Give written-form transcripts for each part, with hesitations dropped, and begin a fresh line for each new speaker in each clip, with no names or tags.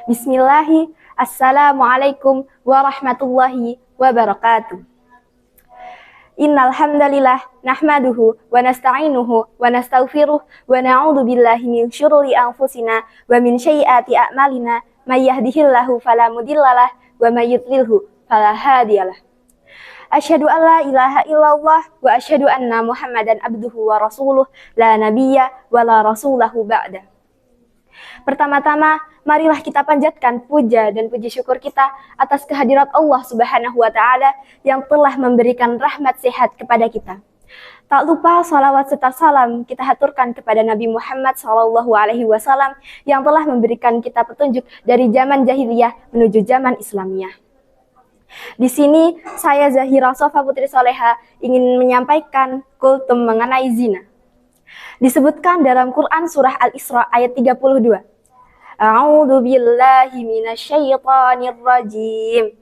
Bismillahi, Assalamualaikum warahmatullahi wabarakatuh. Innal hamdalillah nahmaduhu wa nasta'inuhu wa nastaghfiruh wa na'udzu billahi min syururi anfusina wa min sayyiati a'malina may yahdihillahu fala mudhillalah wa may yudlilhu fala hadiyalah. Asyhadu an la ilaha illallah wa asyhadu anna Muhammadan abduhu wa rasuluh la nabiyya wa la rasulahu ba'da. Pertama-tama, marilah kita panjatkan puja dan puji syukur kita atas kehadirat Allah Subhanahu wa Ta'ala yang telah memberikan rahmat sehat kepada kita. Tak lupa salawat serta salam kita haturkan kepada Nabi Muhammad SAW yang telah memberikan kita petunjuk dari zaman jahiliyah menuju zaman Islamiyah. Di sini saya Zahira Sofa Putri Soleha ingin menyampaikan kultum mengenai zina. Disebutkan dalam Quran surah Al-Isra ayat 32. A'udzu billahi minasyaitonir rajim.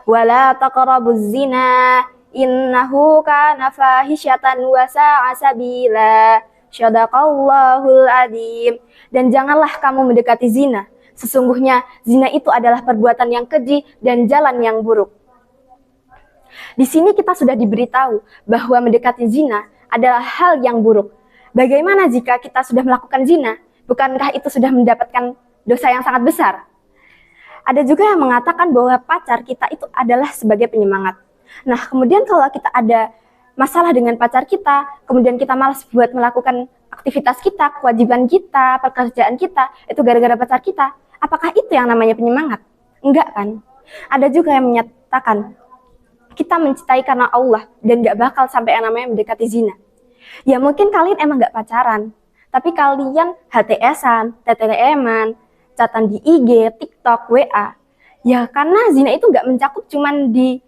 Wala taqrabuz zina innahu kana fahisyatan wa sa'a sabila. Shadaqallahul adzim. Dan janganlah kamu mendekati zina. Sesungguhnya zina itu adalah perbuatan yang keji dan jalan yang buruk. Di sini kita sudah diberitahu bahwa mendekati zina adalah hal yang buruk. Bagaimana jika kita sudah melakukan zina? Bukankah itu sudah mendapatkan dosa yang sangat besar? Ada juga yang mengatakan bahwa pacar kita itu adalah sebagai penyemangat. Nah, kemudian kalau kita ada masalah dengan pacar kita, kemudian kita malas buat melakukan aktivitas kita, kewajiban kita, pekerjaan kita, itu gara-gara pacar kita. Apakah itu yang namanya penyemangat? Enggak kan? Ada juga yang menyatakan kita mencintai karena Allah dan gak bakal sampai yang namanya mendekati zina. Ya mungkin kalian emang gak pacaran, tapi kalian HTS-an, TTM-an, chatan di IG, TikTok, WA. Ya karena zina itu gak mencakup cuman di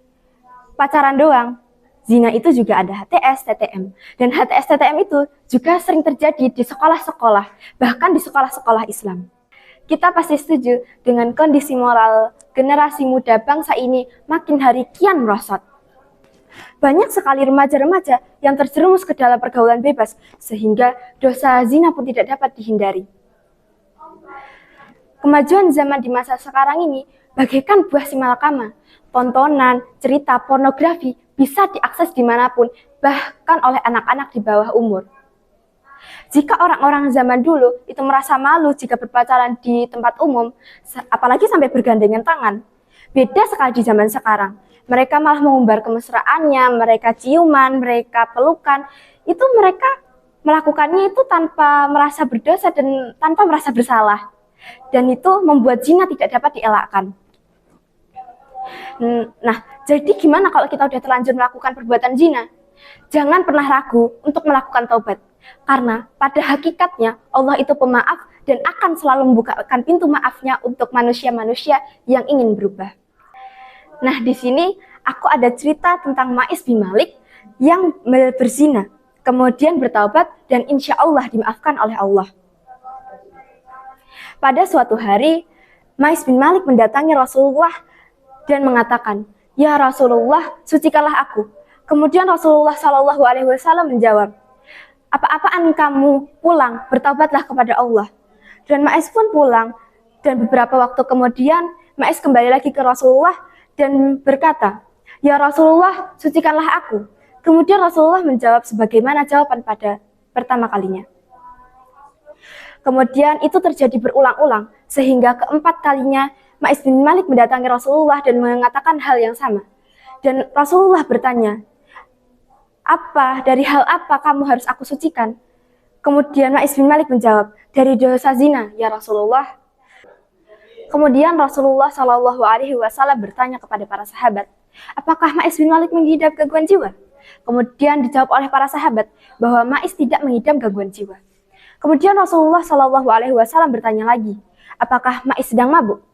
pacaran doang. Zina itu juga ada HTS, TTM. Dan HTS, TTM itu juga sering terjadi di sekolah-sekolah, bahkan di sekolah-sekolah Islam. Kita pasti setuju dengan kondisi moral generasi muda bangsa ini makin hari kian merosot. Banyak sekali remaja-remaja yang terjerumus ke dalam pergaulan bebas, sehingga dosa zina pun tidak dapat dihindari. Kemajuan zaman di masa sekarang ini bagaikan buah simalakama. Tontonan, cerita, pornografi bisa diakses dimanapun, bahkan oleh anak-anak di bawah umur. Jika orang-orang zaman dulu itu merasa malu jika berpacaran di tempat umum, apalagi sampai bergandengan tangan, beda sekali di zaman sekarang. Mereka malah mengumbar kemesraannya, mereka ciuman, mereka pelukan. Itu mereka melakukannya itu tanpa merasa berdosa dan tanpa merasa bersalah. Dan itu membuat zina tidak dapat dielakkan. Nah, jadi gimana kalau kita udah terlanjur melakukan perbuatan zina? Jangan pernah ragu untuk melakukan taubat. Karena pada hakikatnya Allah itu pemaaf dan akan selalu membukakan pintu maafnya untuk manusia-manusia yang ingin berubah. Nah, di sini aku ada cerita tentang Ma'is bin Malik yang berzina, kemudian bertaubat dan insya Allah dimaafkan oleh Allah. Pada suatu hari, Ma'is bin Malik mendatangi Rasulullah dan mengatakan, "Ya Rasulullah, sucikanlah aku." Kemudian Rasulullah SAW menjawab, "Apa-apaan kamu pulang, bertaubatlah kepada Allah." Dan Ma'is pun pulang, dan beberapa waktu kemudian Ma'is kembali lagi ke Rasulullah dan berkata, "Ya Rasulullah, sucikanlah aku." Kemudian Rasulullah menjawab sebagaimana jawaban pada pertama kalinya. Kemudian itu terjadi berulang-ulang, sehingga keempat kalinya Ma'is bin Malik mendatangi Rasulullah dan mengatakan hal yang sama. Dan Rasulullah bertanya, dari hal apa kamu harus aku sucikan?" Kemudian Ma'is bin Malik menjawab, "Dari dosa zina, ya Rasulullah." Kemudian Rasulullah SAW bertanya kepada para sahabat, apakah Ma'is bin Malik mengidap gangguan jiwa? Kemudian dijawab oleh para sahabat bahwa Ma'is tidak mengidap gangguan jiwa. Kemudian Rasulullah SAW bertanya lagi, apakah Ma'is sedang mabuk?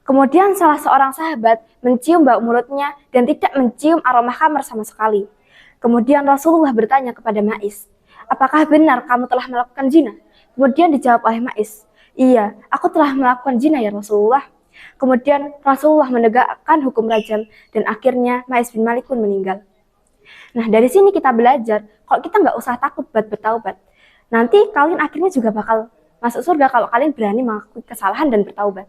Kemudian salah seorang sahabat mencium bau mulutnya dan tidak mencium aroma khamar sama sekali. Kemudian Rasulullah bertanya kepada Ma'is, apakah benar kamu telah melakukan zina? Kemudian dijawab oleh Ma'is, iya, aku telah melakukan zina ya Rasulullah. Kemudian Rasulullah menegakkan hukum rajam dan akhirnya Ma'is bin Malik pun meninggal. Nah, dari sini kita belajar kalau kita nggak usah takut buat bertaubat. Nanti kalian akhirnya juga bakal masuk surga kalau kalian berani mengakui kesalahan dan bertaubat.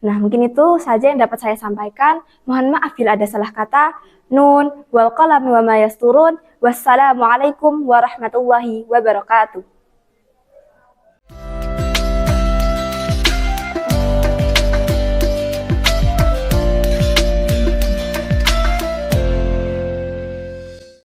Nah, mungkin itu saja yang dapat saya sampaikan. Mohon maaf bila ada salah kata. Nun wal qalami wa ma yasturun. Wassalamualaikum warahmatullahi wabarakatuh.